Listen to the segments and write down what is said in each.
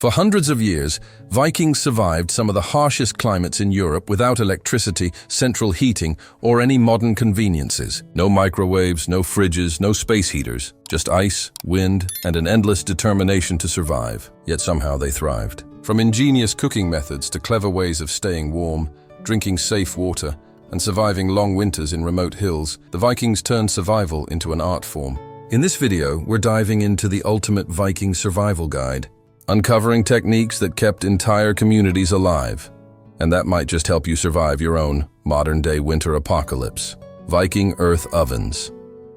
For hundreds of years, Vikings survived some of the harshest climates in Europe without electricity, central heating, or any modern conveniences. No microwaves, no fridges, no space heaters, just ice, wind, and an endless determination to survive. Yet somehow they thrived. From ingenious cooking methods to clever ways of staying warm, drinking safe water, and surviving long winters in remote hills, the Vikings turned survival into an art form. In this video, we're diving into the ultimate Viking survival guide, uncovering techniques that kept entire communities alive. And that might just help you survive your own modern-day winter apocalypse. Viking earth ovens.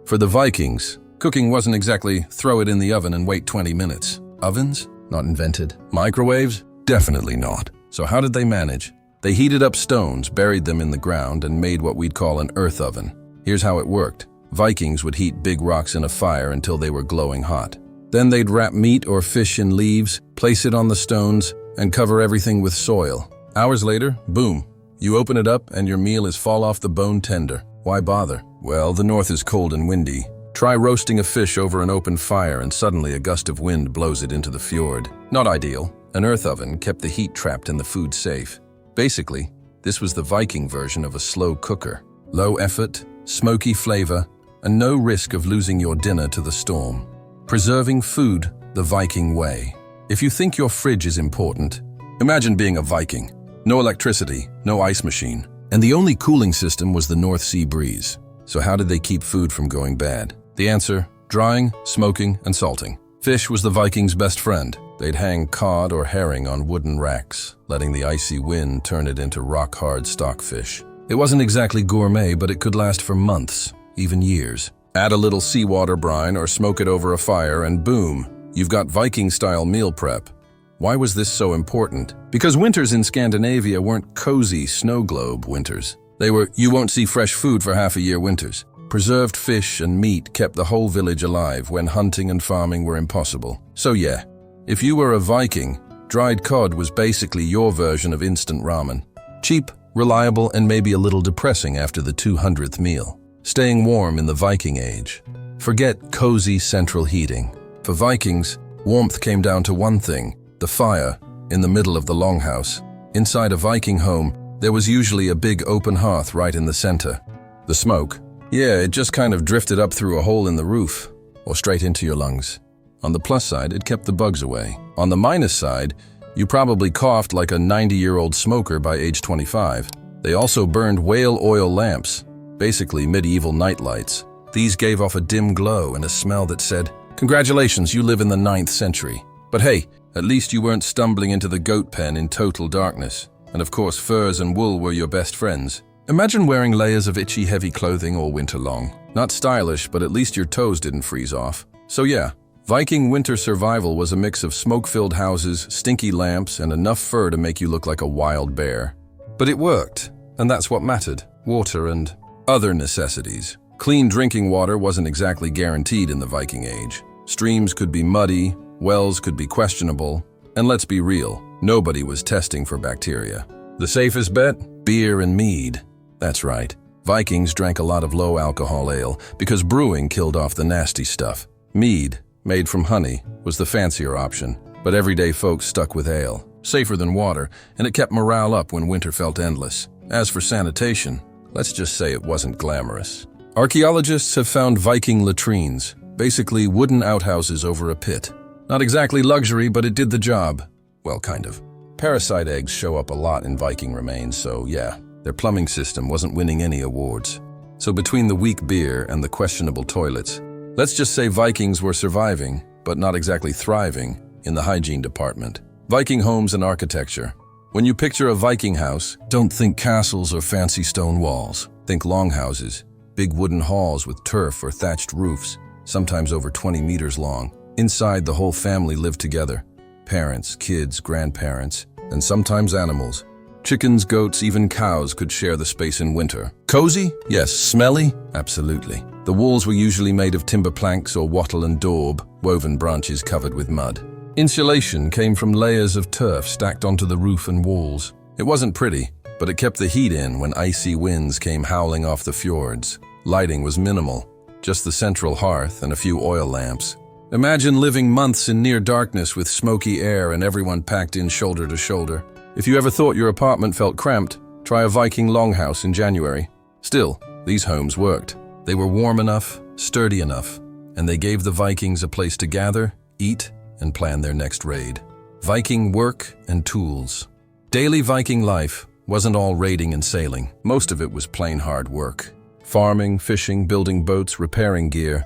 For the Vikings, cooking wasn't exactly throw it in the oven and wait 20 minutes. Ovens? Not invented. Microwaves? Definitely not. So how did they manage? They heated up stones, buried them in the ground, and made what we'd call an earth oven. Here's how it worked. Vikings would heat big rocks in a fire until they were glowing hot. Then they'd wrap meat or fish in leaves, place it on the stones, and cover everything with soil. Hours later, boom, you open it up and your meal is fall off the bone tender. Why bother? Well, the north is cold and windy. Try roasting a fish over an open fire and suddenly a gust of wind blows it into the fjord. Not ideal. An earth oven kept the heat trapped and the food safe. Basically, this was the Viking version of a slow cooker. Low effort, smoky flavor, and no risk of losing your dinner to the storm. Preserving food the Viking way. If you think your fridge is important, imagine being a Viking. No electricity, no ice machine, and the only cooling system was the North Sea breeze. So how did they keep food from going bad? The answer, drying, smoking, and salting. Fish was the Vikings' best friend. They'd hang cod or herring on wooden racks, letting the icy wind turn it into rock-hard stockfish. It wasn't exactly gourmet, but it could last for months, even years. Add a little seawater brine or smoke it over a fire and boom, you've got Viking-style meal prep. Why was this so important? Because winters in Scandinavia weren't cozy snow globe winters. They were you won't see fresh food for half a year winters. Preserved fish and meat kept the whole village alive when hunting and farming were impossible. So yeah, if you were a Viking, dried cod was basically your version of instant ramen. Cheap, reliable, and maybe a little depressing after the 200th meal. Staying warm in the Viking Age. Forget cozy central heating. For Vikings, warmth came down to one thing, the fire, in the middle of the longhouse. Inside a Viking home, there was usually a big open hearth right in the center. The smoke, yeah, it just kind of drifted up through a hole in the roof, or straight into your lungs. On the plus side, it kept the bugs away. On the minus side, you probably coughed like a 90-year-old smoker by age 25. They also burned whale oil lamps, basically medieval nightlights. These gave off a dim glow and a smell that said, "Congratulations, you live in the 9th century." But hey, at least you weren't stumbling into the goat pen in total darkness. And of course, furs and wool were your best friends. Imagine wearing layers of itchy, heavy clothing all winter long. Not stylish, but at least your toes didn't freeze off. So yeah, Viking winter survival was a mix of smoke-filled houses, stinky lamps, and enough fur to make you look like a wild bear. But it worked, and that's what mattered. Water and other necessities. Clean drinking water wasn't exactly guaranteed in the Viking Age. Streams could be muddy, wells could be questionable, and let's be real, nobody was testing for bacteria. The safest bet? Beer and mead. That's right. Vikings drank a lot of low-alcohol ale because brewing killed off the nasty stuff. Mead, made from honey, was the fancier option, but everyday folks stuck with ale. Safer than water, and it kept morale up when winter felt endless. As for sanitation, let's just say it wasn't glamorous. Archaeologists have found Viking latrines, basically wooden outhouses over a pit. Not exactly luxury, but it did the job. Well, kind of. Parasite eggs show up a lot in Viking remains, so yeah, their plumbing system wasn't winning any awards. So between the weak beer and the questionable toilets, let's just say Vikings were surviving, but not exactly thriving, in the hygiene department. Viking homes and architecture. When you picture a Viking house, don't think castles or fancy stone walls. Think longhouses, big wooden halls with turf or thatched roofs, sometimes over 20 meters long. Inside, the whole family lived together. Parents, kids, grandparents, and sometimes animals. Chickens, goats, even cows could share the space in winter. Cozy? Yes. Smelly? Absolutely. The walls were usually made of timber planks or wattle and daub, woven branches covered with mud. Insulation came from layers of turf stacked onto the roof and walls. It wasn't pretty, but it kept the heat in when icy winds came howling off the fjords. Lighting was minimal, just the central hearth and a few oil lamps. Imagine living months in near darkness with smoky air and everyone packed in shoulder to shoulder. If you ever thought your apartment felt cramped, try a Viking longhouse in January. Still, these homes worked. They were warm enough, sturdy enough, and they gave the Vikings a place to gather, eat, and plan their next raid. Viking work and tools. Daily Viking life wasn't all raiding and sailing. Most of it was plain hard work. Farming, fishing, building boats, repairing gear.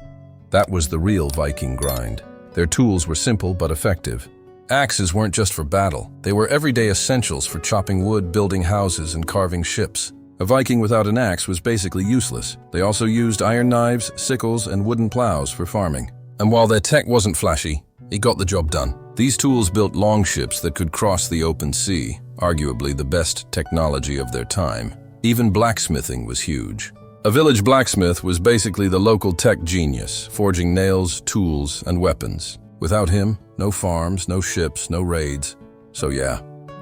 That was the real Viking grind. Their tools were simple but effective. Axes weren't just for battle. They were everyday essentials for chopping wood, building houses, and carving ships. A Viking without an axe was basically useless. They also used iron knives, sickles, and wooden plows for farming. And while their tech wasn't flashy, it got the job done. These tools built longships that could cross the open sea, arguably the best technology of their time. Even blacksmithing was huge. A village blacksmith was basically the local tech genius, forging nails, tools, and weapons. Without him, no farms, no ships, no raids. So yeah,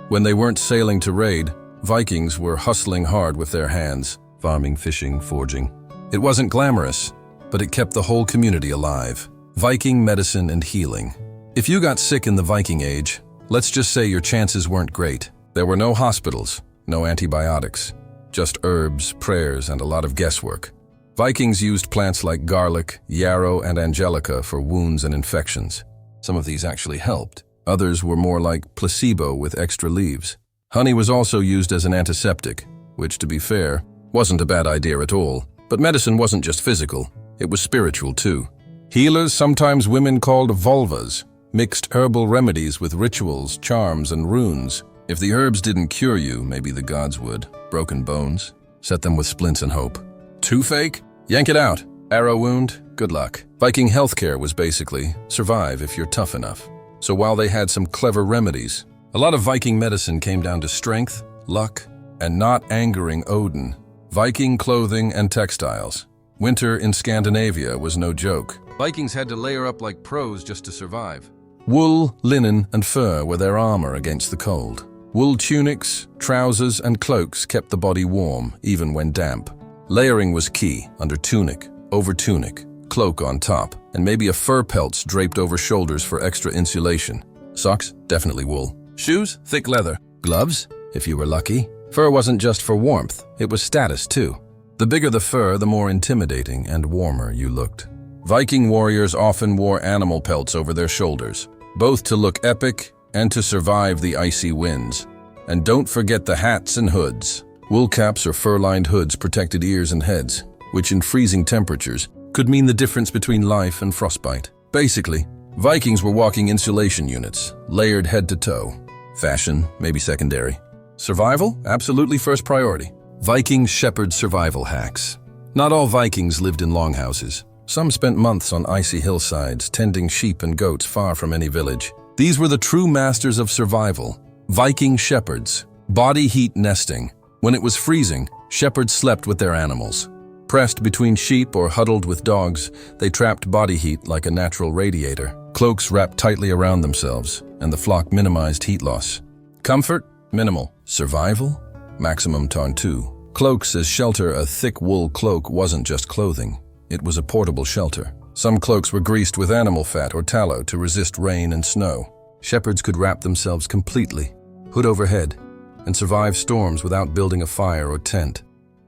when they weren't sailing to raid, Vikings were hustling hard with their hands, farming, fishing, forging. It wasn't glamorous, but it kept the whole community alive. Viking medicine and healing. If you got sick in the Viking Age, let's just say your chances weren't great. There were no hospitals, no antibiotics, just herbs, prayers, and a lot of guesswork. Vikings used plants like garlic, yarrow, and angelica for wounds and infections. Some of these actually helped. Others were more like placebo with extra leaves. Honey was also used as an antiseptic, which, to be fair, wasn't a bad idea at all. But medicine wasn't just physical, it was spiritual too. Healers, sometimes women called vulvas, mixed herbal remedies with rituals, charms, and runes. If the herbs didn't cure you, maybe the gods would. Broken bones, set them with splints and hope. Toothache? Yank it out. Arrow wound? Good luck. Viking healthcare was basically, survive if you're tough enough. So while they had some clever remedies, a lot of Viking medicine came down to strength, luck, and not angering Odin. Viking clothing and textiles. Winter in Scandinavia was no joke. Vikings had to layer up like pros just to survive. Wool, linen, and fur were their armor against the cold. Wool tunics, trousers, and cloaks kept the body warm, even when damp. Layering was key, under tunic, over tunic, cloak on top, and maybe a fur pelts draped over shoulders for extra insulation. Socks? Definitely wool. Shoes? Thick leather. Gloves? If you were lucky. Fur wasn't just for warmth, it was status too. The bigger the fur, the more intimidating and warmer you looked. Viking warriors often wore animal pelts over their shoulders, both to look epic and to survive the icy winds. And don't forget the hats and hoods. Wool caps or fur-lined hoods protected ears and heads, which in freezing temperatures could mean the difference between life and frostbite. Basically, Vikings were walking insulation units, layered head to toe. Fashion, maybe secondary. Survival? Absolutely first priority. Viking shepherd survival hacks. Not all Vikings lived in longhouses. Some spent months on icy hillsides, tending sheep and goats far from any village. These were the true masters of survival. Viking shepherds. Body heat nesting. When it was freezing, shepherds slept with their animals. Pressed between sheep or huddled with dogs, they trapped body heat like a natural radiator. Cloaks wrapped tightly around themselves, and the flock minimized heat loss. Comfort? Minimal. Survival? Maximum ton 2. Cloaks as shelter. A thick wool cloak wasn't just clothing. It was a portable shelter. Some cloaks were greased with animal fat or tallow to resist rain and snow. Shepherds could wrap themselves completely, hood overhead, and survive storms without building a fire or tent.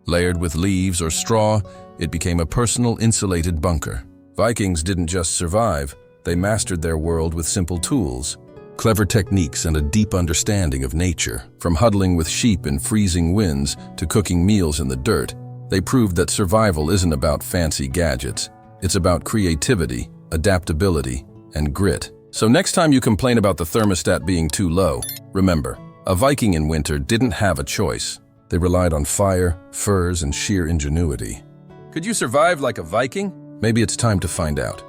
Layered with leaves or straw, it became a personal insulated bunker. Vikings didn't just survive, they mastered their world with simple tools, clever techniques, and a deep understanding of nature. From huddling with sheep in freezing winds to cooking meals in the dirt, they proved that survival isn't about fancy gadgets. It's about creativity, adaptability, and grit. So next time you complain about the thermostat being too low, remember, a Viking in winter didn't have a choice. They relied on fire, furs, and sheer ingenuity. Could you survive like a Viking? Maybe it's time to find out.